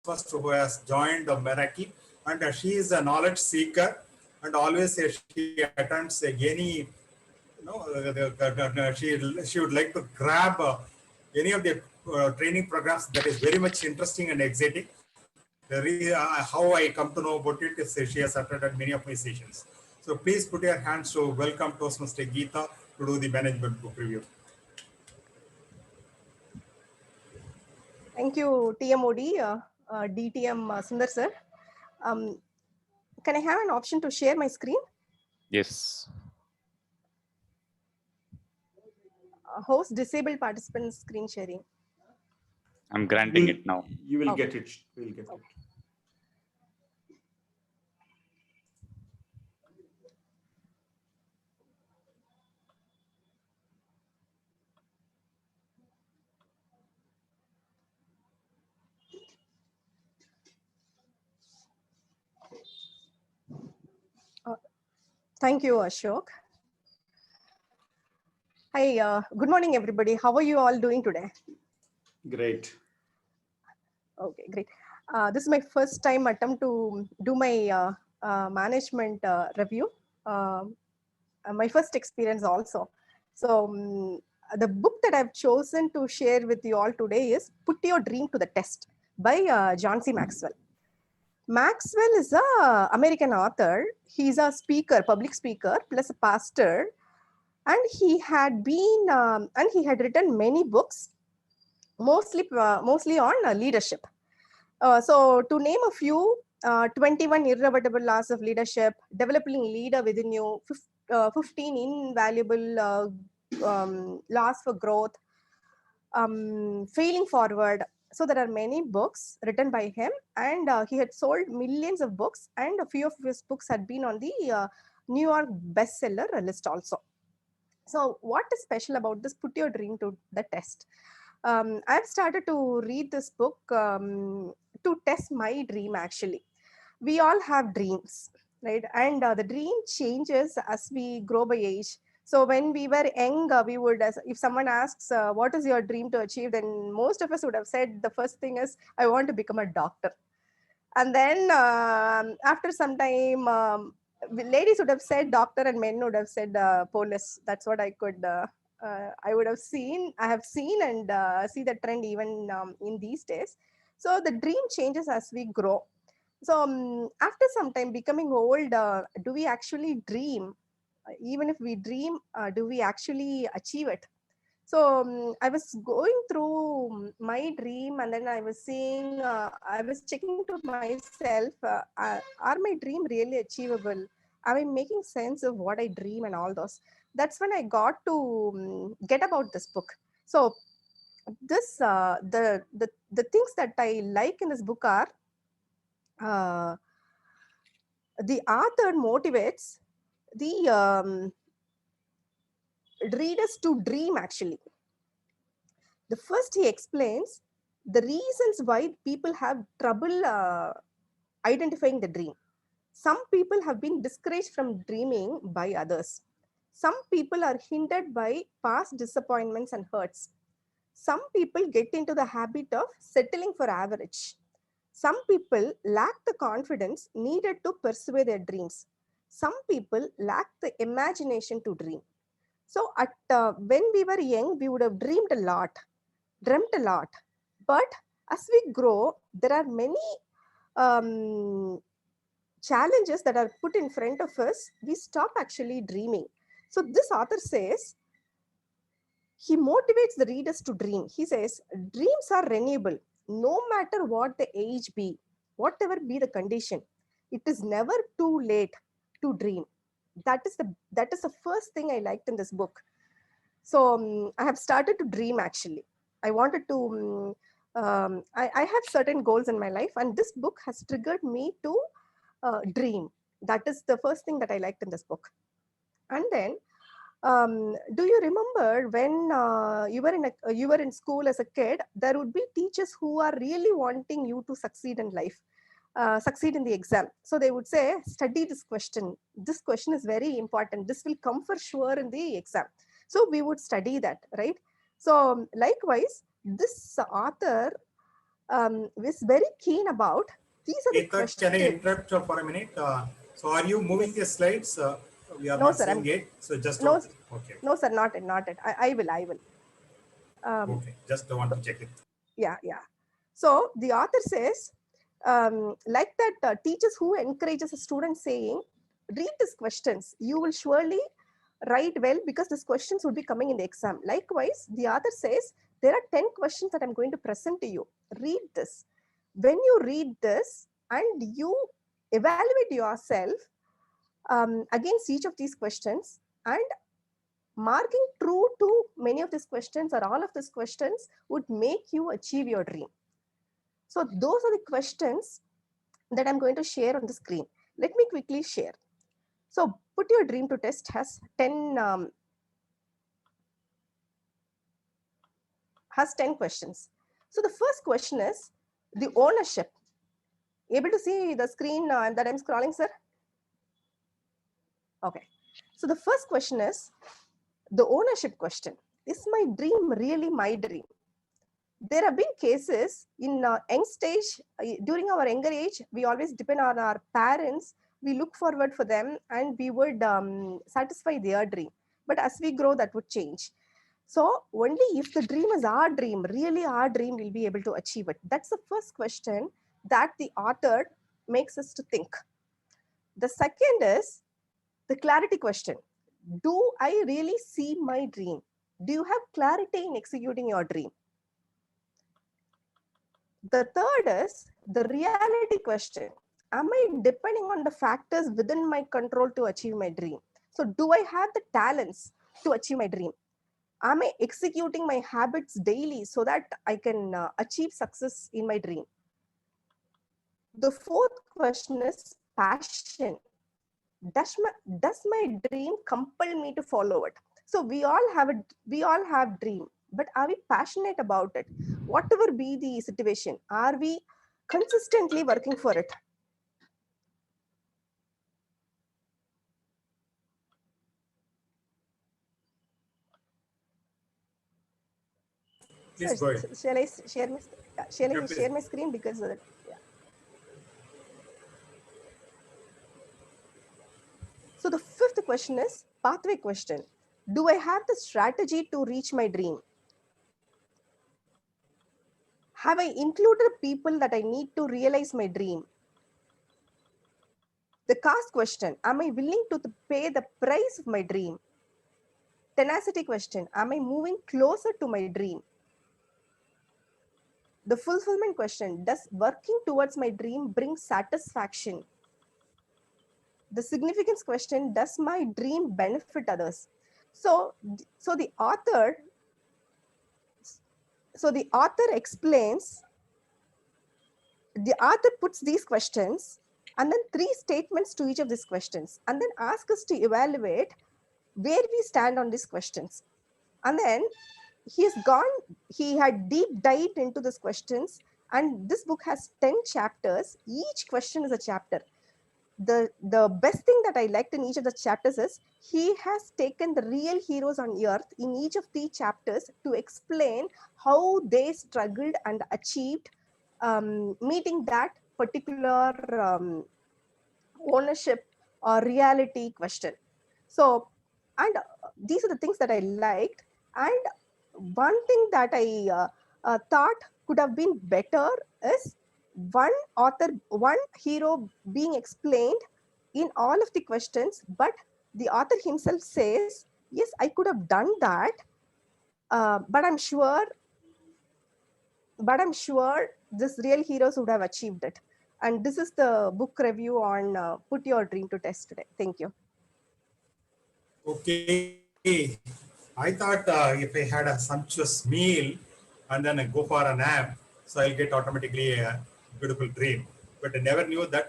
first who has joined Meraki, and she is a knowledge seeker, and always she attends any, she would like to grab any of the training programs that is very much interesting and exciting. How I come to know about it is she has attended many of my sessions. So please put your hands to welcome Toastmaster Geeta to do the management book review. Thank you, TMOD, DTM Sundar sir. Can I have an option to share my screen? Yes. Host disabled participant screen sharing. I'm granting it now. You will get it. We will get it. Thank you, Ashok. Hi, good morning, everybody. How are you all doing today? Great. Okay, great. This is my first time attempt to do my management review. My first experience also. So the book that I've chosen to share with you all today is Put Your Dream to the Test by John C. Maxwell. Maxwell is an American author. He's a speaker, public speaker, plus a pastor. And he had written many books, mostly on leadership. So to name a few, 21 Irrevocable Laws of Leadership, Developing Leader Within You, 15 Invaluable Laws for Growth, Failing Forward. So there are many books written by him, and he had sold millions of books, and a few of his books had been on the New York bestseller list also. So what is special about this Put Your Dream to the Test? I've started to read this book to test my dream actually. We all have dreams, right? And the dream changes as we grow by age. So when we were young, we would, if someone asks, what is your dream to achieve? Then most of us would have said the first thing is, I want to become a doctor. And then after some time, ladies would have said doctor and men would have said police. That's what I would have seen. I have seen and see the trend even in these days. So the dream changes as we grow. So after some time becoming old, do we actually dream? Even if we dream, do we actually achieve it? So I was going through my dream, and then I was seeing, I was checking to myself, are my dream really achievable? Am I making sense of what I dream and all those? That's when I got to get about this book. So this the things that I like in this book are uh, the author motivates the readers to dream actually. The first he explains the reasons why people have trouble identifying the dream. Some people have been discouraged from dreaming by others. Some people are hindered by past disappointments and hurts. Some people get into the habit of settling for average. Some people lack the confidence needed to pursue their dreams. Some people lack the imagination to dream. So, when we were young, we would have dreamed a lot, dreamt a lot. But as we grow, there are many um, challenges that are put in front of us. We stop actually dreaming. So, this author says, he motivates the readers to dream. He says, dreams are renewable, no matter what the age be, whatever be the condition. It is never too late to dream. That is the first thing I liked in this book. So I have started to dream actually. I wanted to, I have certain goals in my life, and this book has triggered me to dream. That is the first thing that I liked in this book. And then, do you remember when you were in school as a kid? There would be teachers who are really wanting you to succeed in life, succeed in the exam. So they would say, study this question. This question is very important. This will come for sure in the exam. So we would study that, right? So likewise, this author is very keen about. These are the Geeta, can I questions. interrupt for a minute? So are you moving the slides? We are No, not sir. seeing it. So just No, okay. no, sir. Not it. Not it. I will. I will. Okay. Just want to check it. Yeah, yeah. So the author says, like that teachers who encourages a student saying, read these questions. You will surely write well because these questions will be coming in the exam. Likewise, the author says, there are 10 questions that I'm going to present to you. Read this. When you read this and you evaluate yourself against each of these questions and marking true to many of these questions or all of these questions would make you achieve your dream. So those are the questions that I'm going to share on the screen. Let me quickly share. So Put Your Dream to Test has 10 questions. So the first question is the ownership. Able to see the screen that I'm scrolling, sir? Okay. So the first question is the ownership question. Is my dream really my dream? There have been cases in young stage, during our younger age, we always depend on our parents. We look forward for them and we would satisfy their dream. But as we grow, that would change. So only if the dream is our dream, really our dream, we'll be able to achieve it. That's the first question that the author makes us to think. The second is the clarity question. Do I really see my dream? Do you have clarity in executing your dream? The third is the reality question. Am I depending on the factors within my control to achieve my dream? So do I have the talents to achieve my dream? Am I executing my habits daily so that I can achieve success in my dream? The fourth question is passion. Does my dream compel me to follow it? So we all have dream, but are we passionate about it? Whatever be the situation, are we consistently working for it? Please go ahead. Shall I share my Yeah, share my screen because of that? Yeah. So the fifth question is pathway question. Do I have the strategy to reach my dream? Have I included people that I need to realize my dream? The cost question. Am I willing to pay the price of my dream? Tenacity question. Am I moving closer to my dream? The fulfillment question. Does working towards my dream bring satisfaction? The significance question. Does my dream benefit others? So the author explains, the author puts these questions and then 3 statements to each of these questions and then asks us to evaluate where we stand on these questions. And then he had deep dived into these questions, and this book has 10 chapters. Each question is a chapter. The best thing that I liked in each of the chapters is he has taken the real heroes on earth in each of the chapters to explain how they struggled and achieved meeting that particular ownership or reality question. So, and these are the things that I liked. And one thing that I thought could have been better is one hero being explained in all of the questions, but the author himself says, yes, I could have done that, but I'm sure this real heroes would have achieved it. And this is the book review on Put Your Dream to Test today. Thank you. Okay. I thought if I had a sumptuous meal and then I go for a nap, so I'll get automatically a beautiful dream. But I never knew that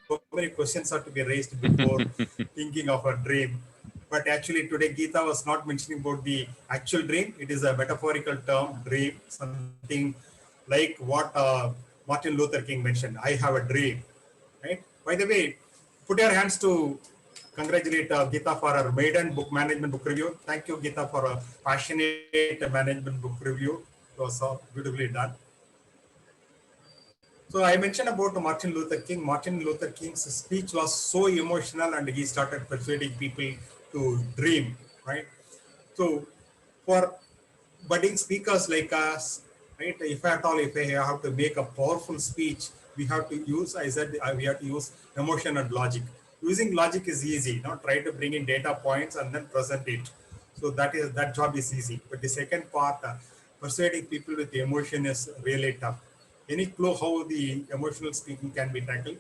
so many questions are to be raised before thinking of a dream. But actually today Geeta was not mentioning about the actual dream. It is a metaphorical term, dream, something like what Martin Luther King mentioned. I have a dream, right? By the way, put your hands to congratulate Geeta for her maiden book management book review. Thank you, Geeta, for a passionate management book review. It was so beautifully done. So I mentioned about Martin Luther King. Martin Luther King's speech was so emotional, and he started persuading people to dream, right? So for budding speakers like us, right? If at all, if I have to make a powerful speech, we have to use, I said, we have to use emotion and logic. Using logic is easy, not try to bring in data points and then present it. So that job is easy. But the second part, persuading people with emotion is really tough. Any clue how the emotional speaking can be tackled?